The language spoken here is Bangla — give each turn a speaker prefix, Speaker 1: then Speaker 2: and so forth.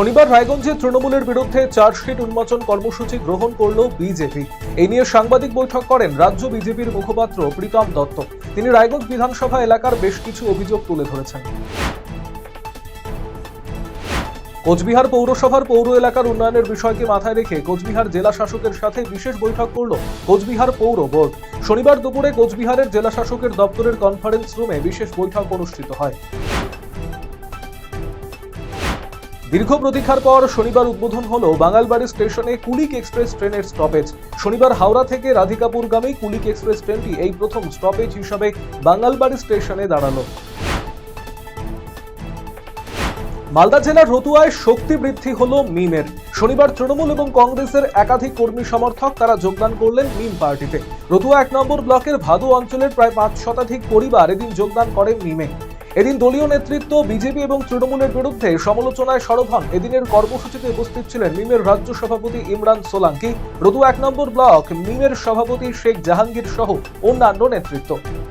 Speaker 1: শনিবার রায়গঞ্জে তৃণমূলের বিরুদ্ধে চার্জশিট উন্মোচন কর্মসূচি গ্রহণ করল বিজেপি। এই নিয়ে সাংবাদিক বৈঠক করেন রাজ্য বিজেপির মুখপাত্র প্রীতম দত্ত। তিনি রায়গঞ্জ বিধানসভা এলাকার বেশ কিছু অভিযোগ তুলে ধরেছেন। কোচবিহার পৌরসভার পৌর এলাকার উন্নয়নের বিষয়কে মাথায় রেখে কোচবিহার জেলা শাসকের সাথে বিশেষ বৈঠক করল কোচবিহার পৌর বোর্ড। শনিবার দুপুরে কোচবিহারের জেলা শাসকের দপ্তরের কনফারেন্স রুমে বিশেষ বৈঠক অনুষ্ঠিত হয়। দীর্ঘ প্রতীক্ষার পর শনিবার উদ্বোধন হলো বাঙালবাড়ি স্টেশনে কুলিক এক্সপ্রেস ট্রেনের স্টপেজ। শনিবার হাওড়া থেকে রাধিকাপুরগামী কুলিক এক্সপ্রেস ট্রেনটি এই প্রথম স্টপেজ হিসাবে বাঙালবাড়ি স্টেশনে দাঁড়ালো। মালদা জেলার রতুয়ায় শক্তি বৃদ্ধি হলো মিমের। শনিবার তৃণমূল এবং কংগ্রেসের একাধিক কর্মী সমর্থক তারা যোগদান করলেন মিম পার্টিতে। রতুয়া 1 নম্বর ব্লকের ভাদু অঞ্চলের প্রায় 5 শতাধিক পরিবার এদিন যোগদান করে মিমে। এদিন দলীয় নেতৃত্ব বিজেপি এবং তৃণমূলের বিরুদ্ধে সমালোচনায় সরব হন। এদিনের কর্মসূচিতে উপস্থিত ছিলেন মিমের রাজ্য সভাপতি ইমরান সোলাঙ্কি, রতুয়া 1 নম্বর ব্লক মিমের সভাপতি শেখ জাহাঙ্গীর সহ অন্যান্য নেতৃত্ব।